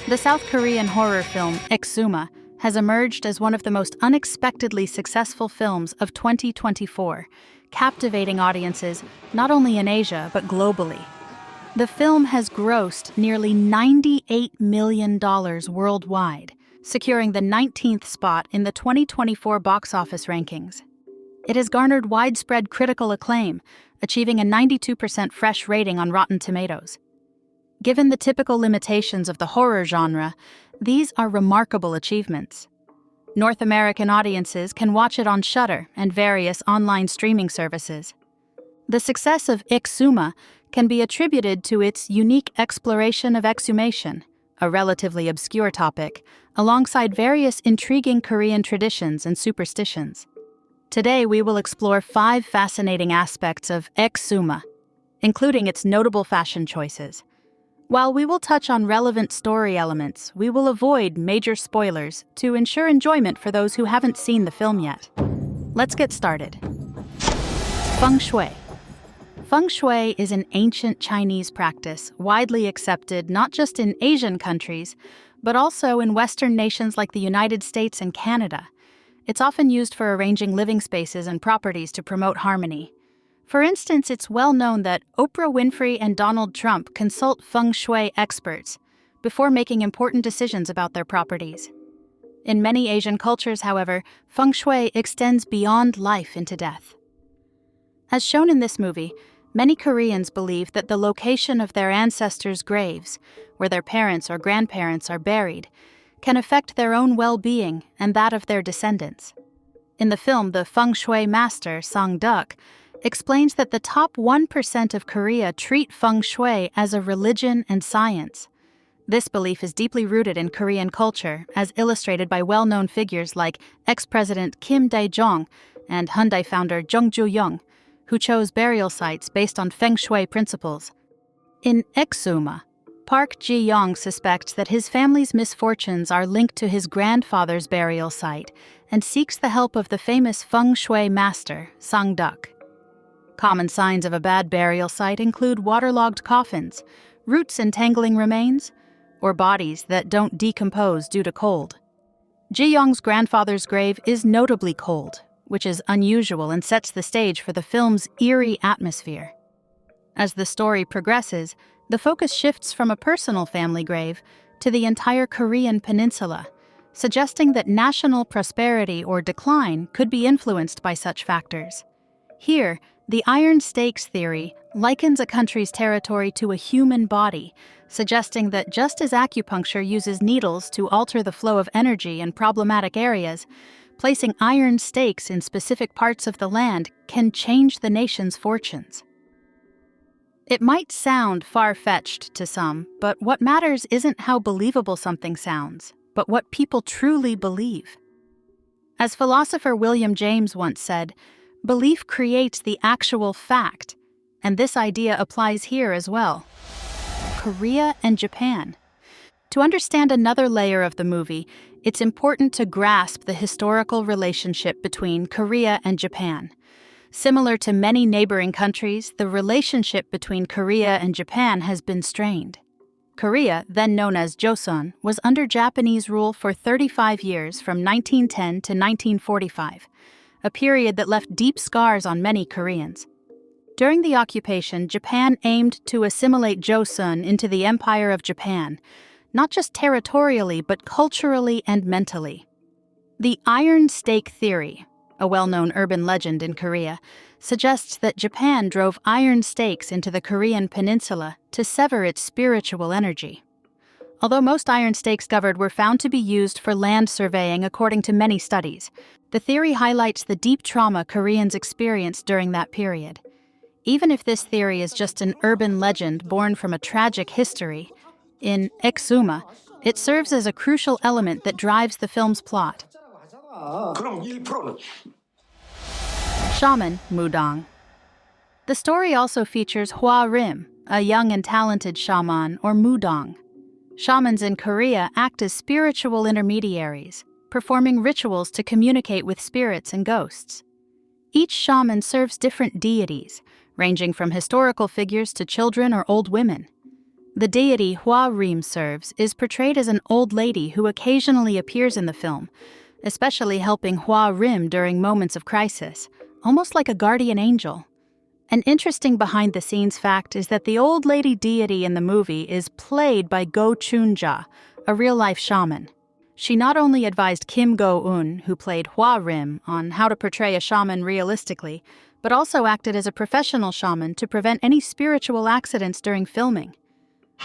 The South Korean horror film Exuma has emerged as one of the most unexpectedly successful films of 2024, captivating audiences not only in Asia but globally. The film has grossed nearly $98 million worldwide, securing the 19th spot in the 2024 box office rankings. It has garnered widespread critical acclaim, achieving a 92% fresh rating on Rotten Tomatoes. Given the typical limitations of the horror genre, these are remarkable achievements. North American audiences can watch it on Shudder and various online streaming services. The success of Exuma can be attributed to its unique exploration of exhumation, a relatively obscure topic, alongside various intriguing Korean traditions and superstitions. Today we will explore 5 fascinating aspects of Exuma, including its notable fashion choices. While we will touch on relevant story elements, we will avoid major spoilers to ensure enjoyment for those who haven't seen the film yet. Let's get started. Feng Shui. Feng Shui is an ancient Chinese practice widely accepted not just in Asian countries, but also in Western nations like the United States and Canada. It's often used for arranging living spaces and properties to promote harmony. For instance, it's well known that Oprah Winfrey and Donald Trump consult Feng Shui experts before making important decisions about their properties. In many Asian cultures, however, Feng Shui extends beyond life into death. As shown in this movie, many Koreans believe that the location of their ancestors' graves, where their parents or grandparents are buried, can affect their own well-being and that of their descendants. In the film, the Feng Shui master, Sang-duk, explains that the top 1% of Korea treat Feng Shui as a religion and science. This belief is deeply rooted in Korean culture, as illustrated by well-known figures like ex-President Kim Dae-jung and Hyundai founder Jung Joo-young, who chose burial sites based on Feng Shui principles. In Exuma, Park Ji-young suspects that his family's misfortunes are linked to his grandfather's burial site and seeks the help of the famous Feng Shui master, Sang-duk. Common signs of a bad burial site include waterlogged coffins, roots entangling remains, or bodies that don't decompose due to cold. Ji-young's grandfather's grave is notably cold, which is unusual and sets the stage for the film's eerie atmosphere. As the story progresses, the focus shifts from a personal family grave to the entire Korean peninsula, suggesting that national prosperity or decline could be influenced by such factors. Here, the iron stakes theory likens a country's territory to a human body, suggesting that just as acupuncture uses needles to alter the flow of energy in problematic areas, placing iron stakes in specific parts of the land can change the nation's fortunes. It might sound far-fetched to some, but what matters isn't how believable something sounds, but what people truly believe. As philosopher William James once said, "Belief creates the actual fact," and this idea applies here as well. Korea and Japan. To understand another layer of the movie, it's important to grasp the historical relationship between Korea and Japan. Similar to many neighboring countries, the relationship between Korea and Japan has been strained. Korea, then known as Joseon, was under Japanese rule for 35 years from 1910 to 1945, a period that left deep scars on many Koreans. During the occupation, Japan aimed to assimilate Joseon into the Empire of Japan, not just territorially but culturally and mentally. The Iron Stake theory, a well-known urban legend in Korea, suggests that Japan drove iron stakes into the Korean peninsula to sever its spiritual energy. Although most iron stakes discovered were found to be used for land surveying according to many studies, the theory highlights the deep trauma Koreans experienced during that period. Even if this theory is just an urban legend born from a tragic history, in Exuma, it serves as a crucial element that drives the film's plot. Shaman Mudong. The story also features Hwa Rim, a young and talented shaman, or Mudong. Shamans in Korea act as spiritual intermediaries, performing rituals to communicate with spirits and ghosts. Each shaman serves different deities, ranging from historical figures to children or old women. The deity Hua Rim serves is portrayed as an old lady who occasionally appears in the film, especially helping Hua Rim during moments of crisis, almost like a guardian angel. An interesting behind-the-scenes fact is that the old lady deity in the movie is played by Go Chunja, a real-life shaman. She not only advised Kim Go-eun, who played Hua Rim, on how to portray a shaman realistically, but also acted as a professional shaman to prevent any spiritual accidents during filming.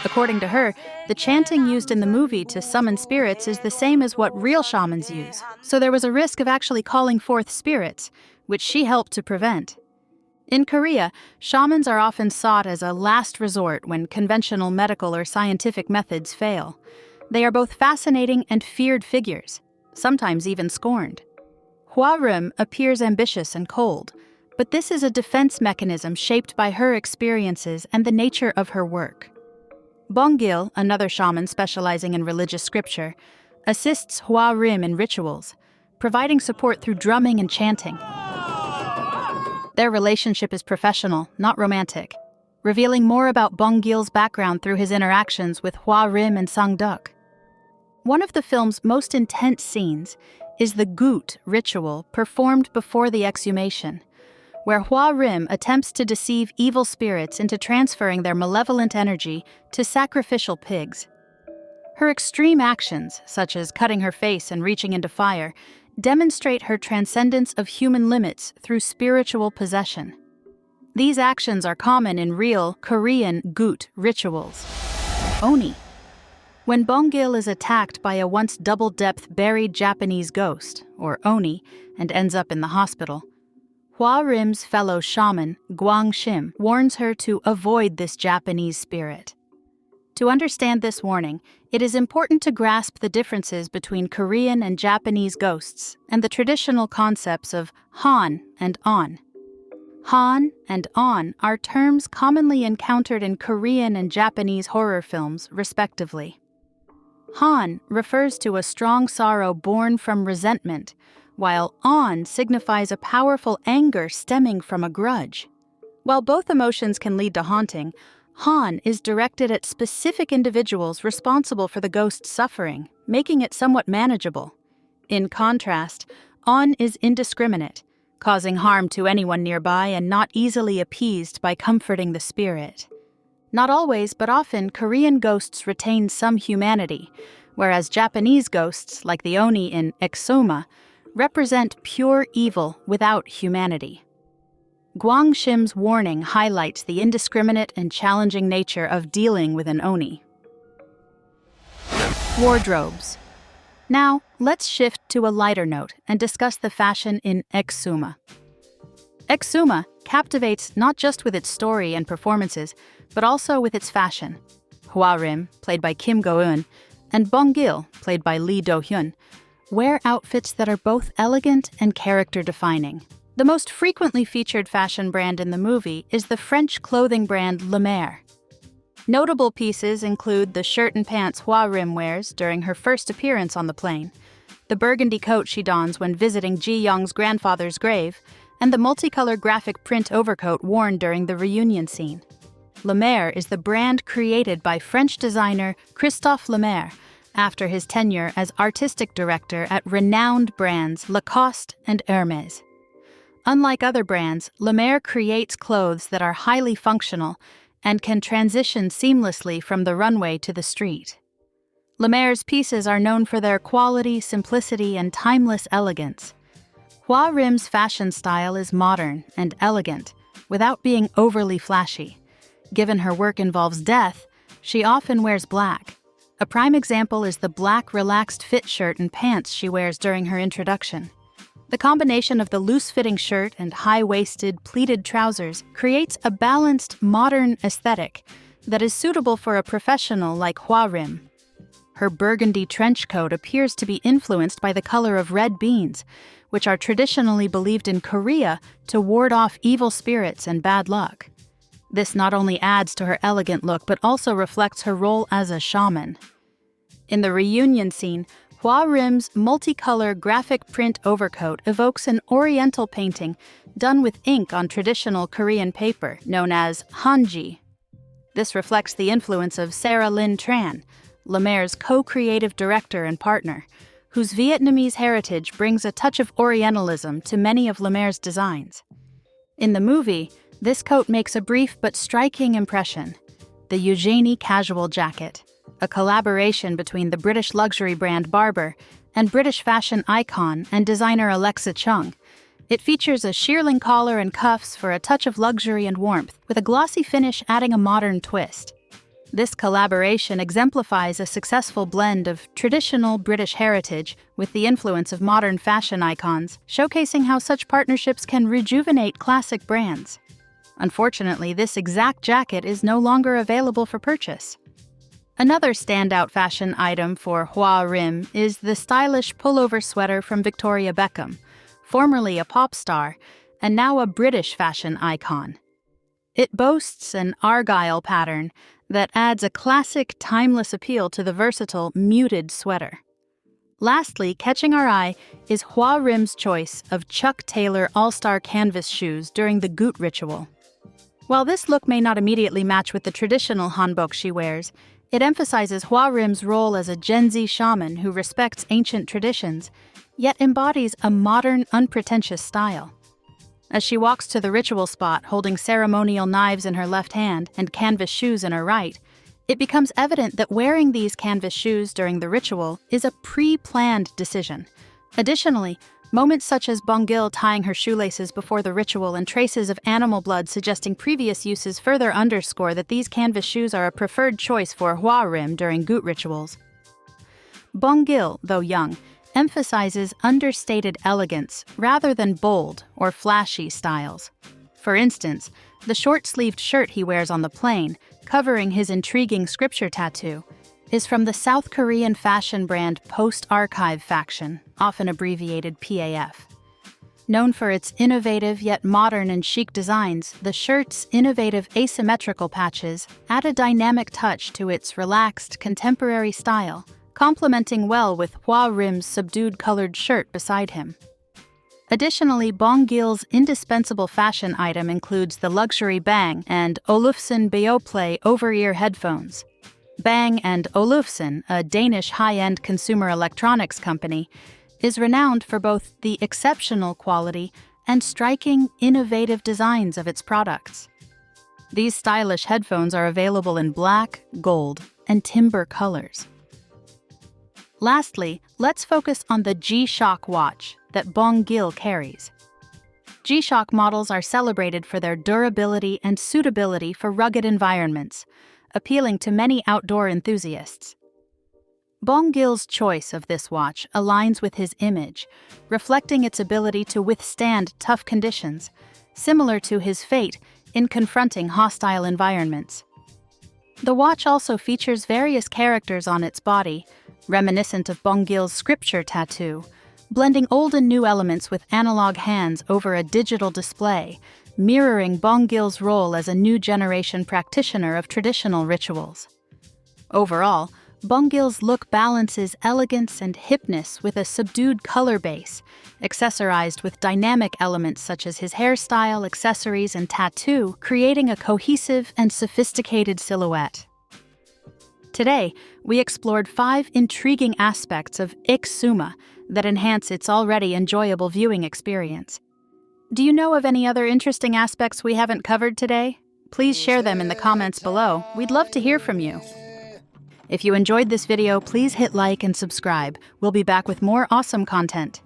According to her, the chanting used in the movie to summon spirits is the same as what real shamans use, so there was a risk of actually calling forth spirits, which she helped to prevent. In Korea, shamans are often sought as a last resort when conventional medical or scientific methods fail. They are both fascinating and feared figures, sometimes even scorned. Hua Rim appears ambitious and cold, but this is a defense mechanism shaped by her experiences and the nature of her work. Bonggil, another shaman specializing in religious scripture, assists Hua Rim in rituals, providing support through drumming and chanting. Their relationship is professional, not romantic, revealing more about Bonggil's background through his interactions with Hua Rim and Sang-duk. One of the film's most intense scenes is the Gut ritual performed before the exhumation, where Hua Rim attempts to deceive evil spirits into transferring their malevolent energy to sacrificial pigs. Her extreme actions, such as cutting her face and reaching into fire, demonstrate her transcendence of human limits through spiritual possession. These actions are common in real Korean Gut rituals. Oni. When Bonggil is attacked by a once double-depth buried Japanese ghost, or Oni, and ends up in the hospital, Hua Rim's fellow shaman, Gwang Shim, warns her to avoid this Japanese spirit. To understand this warning, it is important to grasp the differences between Korean and Japanese ghosts and the traditional concepts of Han and On. Han and On are terms commonly encountered in Korean and Japanese horror films, respectively. Han refers to a strong sorrow born from resentment, while On signifies a powerful anger stemming from a grudge. While both emotions can lead to haunting, Han is directed at specific individuals responsible for the ghost's suffering, making it somewhat manageable. In contrast, On is indiscriminate, causing harm to anyone nearby and not easily appeased by comforting the spirit. Not always, but often, Korean ghosts retain some humanity, whereas Japanese ghosts, like the Oni in Exuma, represent pure evil without humanity. Gwang Shim's warning highlights the indiscriminate and challenging nature of dealing with an Oni. Wardrobes. Now, let's shift to a lighter note and discuss the fashion in Exuma. Exuma captivates not just with its story and performances, but also with its fashion. Hua Rim, played by Kim Go-eun, and Bonggil, played by Lee Do-hyun, wear outfits that are both elegant and character-defining. The most frequently featured fashion brand in the movie is the French clothing brand Le Maire. Notable pieces include the shirt and pants Hua Rim wears during her first appearance on the plane, the burgundy coat she dons when visiting Ji Young's grandfather's grave, and the multicolored graphic print overcoat worn during the reunion scene. Le Maire is the brand created by French designer Christophe Lemaire after his tenure as artistic director at renowned brands Lacoste and Hermès. Unlike other brands, Lemaire creates clothes that are highly functional and can transition seamlessly from the runway to the street. Lemaire's pieces are known for their quality, simplicity, and timeless elegance. Hua Rim's fashion style is modern and elegant, without being overly flashy. Given her work involves death, she often wears black. A prime example is the black relaxed fit shirt and pants she wears during her introduction. The combination of the loose-fitting shirt and high-waisted, pleated trousers creates a balanced, modern aesthetic that is suitable for a professional like Hua Rim. Her burgundy trench coat appears to be influenced by the color of red beans, which are traditionally believed in Korea to ward off evil spirits and bad luck. This not only adds to her elegant look, but also reflects her role as a shaman. In the reunion scene, Hua Rim's multicolor graphic print overcoat evokes an oriental painting done with ink on traditional Korean paper known as hanji. This reflects the influence of Sarah Lynn Tran, Lemaire's co-creative director and partner, whose Vietnamese heritage brings a touch of Orientalism to many of Lemaire's designs. In the movie, this coat makes a brief but striking impression: the Eugenie casual jacket, a collaboration between the British luxury brand Barber and British fashion icon and designer Alexa Chung. It features a shearling collar and cuffs for a touch of luxury and warmth, with a glossy finish adding a modern twist. This collaboration exemplifies a successful blend of traditional British heritage with the influence of modern fashion icons, showcasing how such partnerships can rejuvenate classic brands. Unfortunately, this exact jacket is no longer available for purchase. Another standout fashion item for Hoa Rim is the stylish pullover sweater from Victoria Beckham, formerly a pop star and now a British fashion icon. It boasts an argyle pattern that adds a classic, timeless appeal to the versatile, muted sweater. Lastly, catching our eye is Hoa Rim's choice of Chuck Taylor all-star canvas shoes during the Gut ritual. While this look may not immediately match with the traditional hanbok she wears, it emphasizes Hoa Rim's role as a Gen Z shaman who respects ancient traditions, yet embodies a modern, unpretentious style. As she walks to the ritual spot holding ceremonial knives in her left hand and canvas shoes in her right, it becomes evident that wearing these canvas shoes during the ritual is a pre-planned decision. Additionally, moments such as Bongil tying her shoelaces before the ritual and traces of animal blood suggesting previous uses further underscore that these canvas shoes are a preferred choice for Hoa Rim during Gut rituals. Bongil, though young, emphasizes understated elegance rather than bold or flashy styles. For instance, the short-sleeved shirt he wears on the plane, covering his intriguing scripture tattoo, is from the South Korean fashion brand Post-Archive Faction, often abbreviated PAF. Known for its innovative yet modern and chic designs, the shirt's innovative asymmetrical patches add a dynamic touch to its relaxed, contemporary style, complementing well with Hoa Rim's subdued colored shirt beside him. Additionally, Bongil's indispensable fashion item includes the luxury Bang and Olufsen Beoplay over-ear headphones. Bang & Olufsen, a Danish high-end consumer electronics company, is renowned for both the exceptional quality and striking, innovative designs of its products. These stylish headphones are available in black, gold, and timber colors. Lastly, let's focus on the G-Shock watch that Bongil carries. G-Shock models are celebrated for their durability and suitability for rugged environments, appealing to many outdoor enthusiasts. Bongil's choice of this watch aligns with his image, reflecting its ability to withstand tough conditions, similar to his fate in confronting hostile environments. The watch also features various characters on its body, reminiscent of Bongil's scripture tattoo, blending old and new elements with analog hands over a digital display, mirroring Bongil's role as a new generation practitioner of traditional rituals. Overall, Bongil's look balances elegance and hipness with a subdued color base, accessorized with dynamic elements such as his hairstyle, accessories, and tattoo, creating a cohesive and sophisticated silhouette. Today, we explored 5 intriguing aspects of Exuma that enhance its already enjoyable viewing experience. Do you know of any other interesting aspects we haven't covered today? Please share them in the comments below. We'd love to hear from you. If you enjoyed this video, please hit like and subscribe. We'll be back with more awesome content.